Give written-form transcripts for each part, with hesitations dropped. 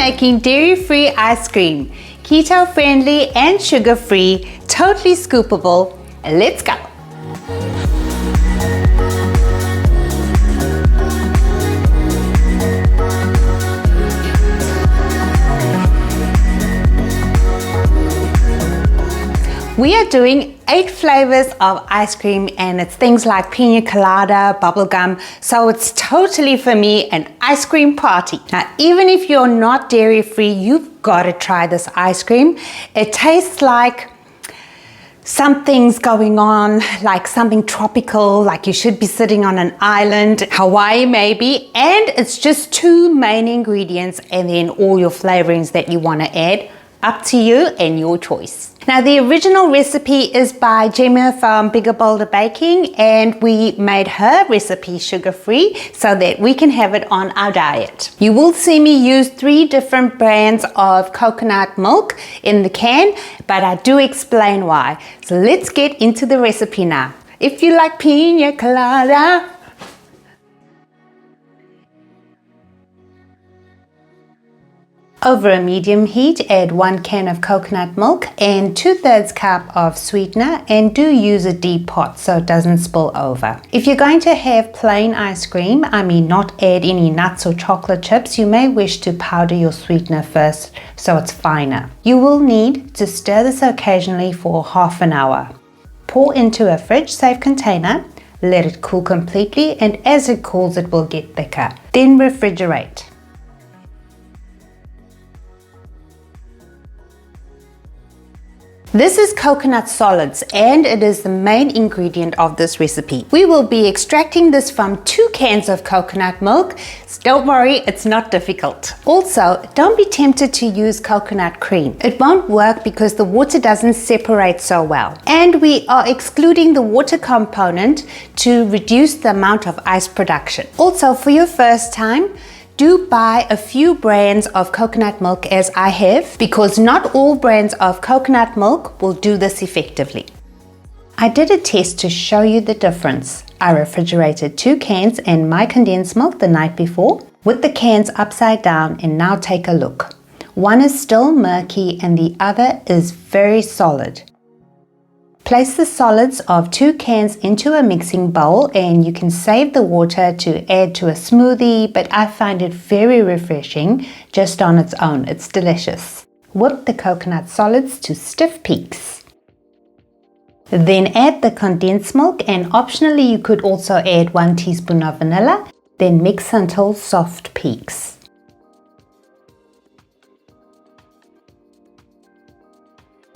making dairy-free ice cream. Keto-friendly and sugar-free, totally scoopable. Let's go! We are doing 8 flavors of ice cream, and it's things like pina colada, bubblegum, so it's totally for me an ice cream party. Now, even if you're not dairy free, you've got to try this ice cream. It tastes like something's going on, like something tropical, like you should be sitting on an island, Hawaii maybe, and it's just 2 main ingredients and then all your flavorings that you want to add. Up to you and your choice. Now, the original recipe is by Gemma from Bigger Bolder Baking, and we made her recipe sugar-free so that we can have it on our diet. You will see me use 3 different brands of coconut milk in the can, but I do explain why. So let's get into the recipe now. If you like pina colada, over a medium heat, add 1 can of coconut milk and 2/3 cup of sweetener, and do use a deep pot so it doesn't spill over. If you're going to have plain ice cream, I mean not add any nuts or chocolate chips, you may wish to powder your sweetener first so it's finer. You will need to stir this occasionally for half an hour. Pour into a fridge-safe container, let it cool completely, and as it cools it will get thicker. Then refrigerate. This is coconut solids, and it is the main ingredient of this recipe. We will be extracting this from 2 cans of coconut milk, so don't worry, it's not difficult. Also, don't be tempted to use coconut cream. It won't work because the water doesn't separate so well. And we are excluding the water component to reduce the amount of ice production. Also, for your first time, do buy a few brands of coconut milk as I have, because not all brands of coconut milk will do this effectively. I did a test to show you the difference. I refrigerated 2 cans and my condensed milk the night before with the cans upside down, and now take a look. One is still murky and the other is very solid. Place the solids of 2 cans into a mixing bowl, and you can save the water to add to a smoothie, but I find it very refreshing just on its own. It's delicious. Whip the coconut solids to stiff peaks. Then add the condensed milk, and optionally you could also add 1 teaspoon of vanilla, then mix until soft peaks.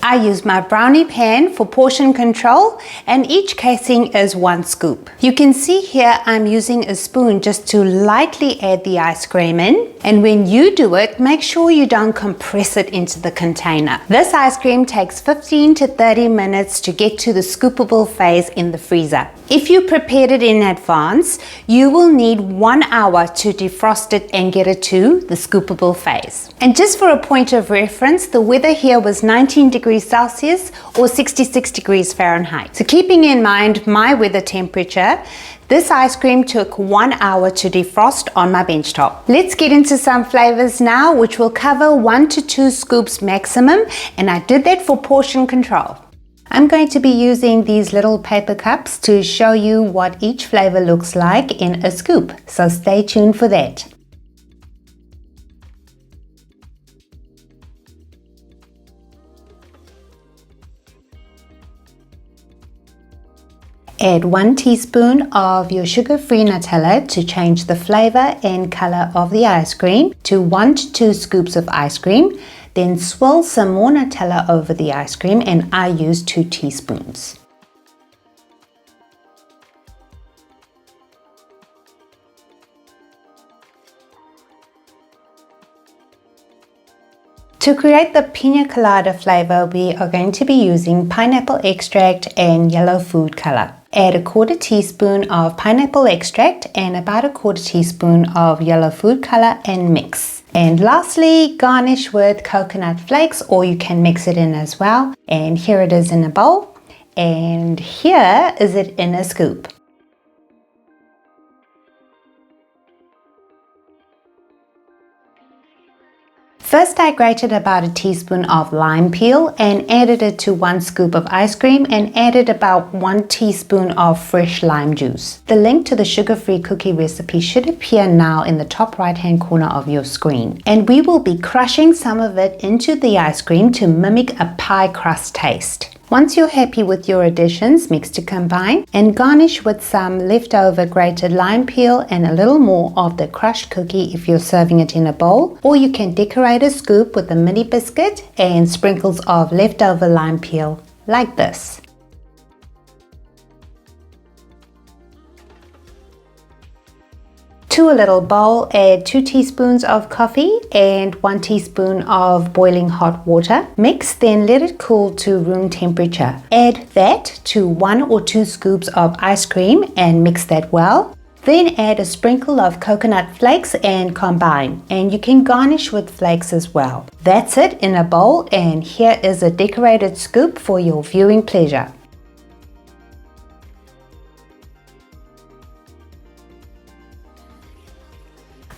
I use my brownie pan for portion control, and each casing is 1 scoop. You can see here I'm using a spoon just to lightly add the ice cream in, and when you do it, make sure you don't compress it into the container. This ice cream takes 15 to 30 minutes to get to the scoopable phase in the freezer. If you prepared it in advance, you will need 1 hour to defrost it and get it to the scoopable phase. And just for a point of reference, the weather here was 19 degrees Celsius or 66 degrees Fahrenheit. So keeping in mind my weather temperature, this ice cream took 1 hour to defrost on my bench top. Let's get into some flavors now, which will cover 1 to 2 scoops maximum, and I did that for portion control. I'm going to be using these little paper cups to show you what each flavor looks like in a scoop, so stay tuned for that. Add 1 teaspoon of your sugar-free Nutella to change the flavor and color of the ice cream to 1 to 2 scoops of ice cream. Then swirl some more Nutella over the ice cream, and I use 2 teaspoons. To create the pina colada flavor, we are going to be using pineapple extract and yellow food color. Add a 1/4 teaspoon of pineapple extract and about a 1/4 teaspoon of yellow food color and mix. And lastly, garnish with coconut flakes, or you can mix it in as well. And here it is in a bowl, and here is it in a scoop. First, I grated about a teaspoon of lime peel and added it to 1 scoop of ice cream and added about 1 teaspoon of fresh lime juice. The link to the sugar-free cookie recipe should appear now in the top right-hand corner of your screen. And we will be crushing some of it into the ice cream to mimic a pie crust taste. Once you're happy with your additions, mix to combine and garnish with some leftover grated lime peel and a little more of the crushed cookie if you're serving it in a bowl, or you can decorate a scoop with a mini biscuit and sprinkles of leftover lime peel like this. To a little bowl, add 2 teaspoons of coffee and 1 teaspoon of boiling hot water. Mix, then let it cool to room temperature. Add that to 1 or 2 scoops of ice cream and mix that well. Then add a sprinkle of coconut flakes and combine. And you can garnish with flakes as well. That's it in a bowl, and here is a decorated scoop for your viewing pleasure.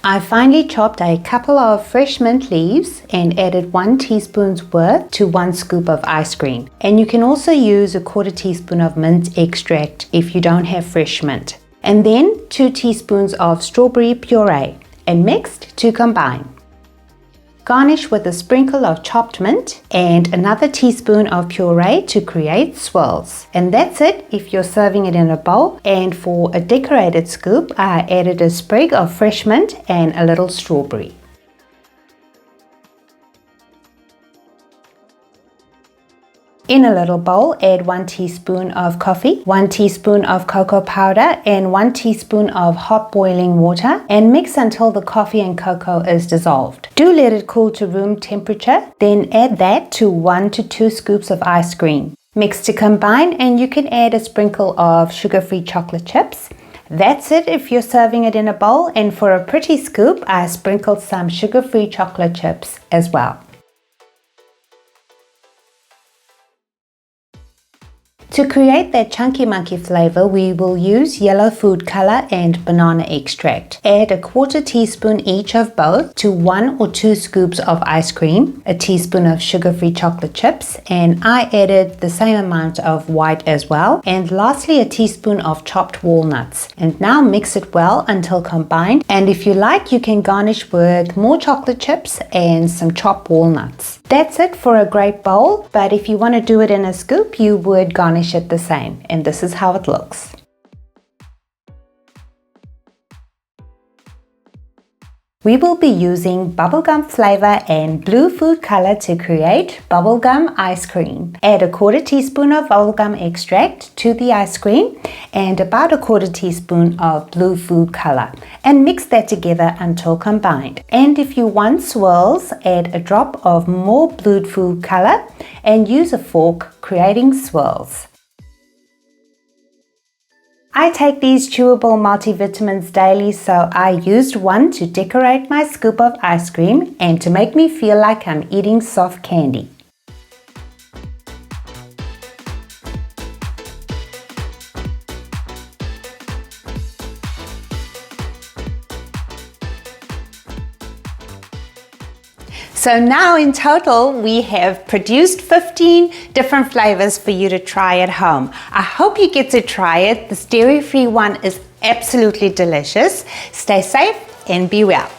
I finely chopped a couple of fresh mint leaves and added 1 teaspoon's worth to 1 scoop of ice cream. And you can also use a 1/4 teaspoon of mint extract if you don't have fresh mint. And then 2 teaspoons of strawberry puree and mixed to combine. Garnish with a sprinkle of chopped mint and another teaspoon of puree to create swirls. And that's it if you're serving it in a bowl. And for a decorated scoop, I added a sprig of fresh mint and a little strawberry. In a little bowl, add 1 teaspoon of coffee, 1 teaspoon of cocoa powder, and 1 teaspoon of hot boiling water, and mix until the coffee and cocoa is dissolved. Do let it cool to room temperature, then add that to 1 to 2 scoops of ice cream. Mix to combine, and you can add a sprinkle of sugar-free chocolate chips. That's it if you're serving it in a bowl, and for a pretty scoop, I sprinkled some sugar-free chocolate chips as well. To create that chunky monkey flavor, we will use yellow food color and banana extract. Add a 1/4 teaspoon each of both to 1 or 2 scoops of ice cream, a teaspoon of sugar-free chocolate chips, and I added the same amount of white as well, and lastly a teaspoon of chopped walnuts. And now mix it well until combined, and if you like, you can garnish with more chocolate chips and some chopped walnuts. That's it for a great bowl, but if you want to do it in a scoop, you would garnish it the same, and this is how it looks. We will be using bubblegum flavor and blue food color to create bubblegum ice cream. Add a 1/4 teaspoon of bubblegum extract to the ice cream and about a 1/4 teaspoon of blue food color, and mix that together until combined. And if you want swirls, add a drop of more blue food color and use a fork, creating swirls. I take these chewable multivitamins daily, so I used one to decorate my scoop of ice cream and to make me feel like I'm eating soft candy. So now in total, we have produced 15 different flavors for you to try at home. I hope you get to try it. The dairy-free one is absolutely delicious. Stay safe and be well.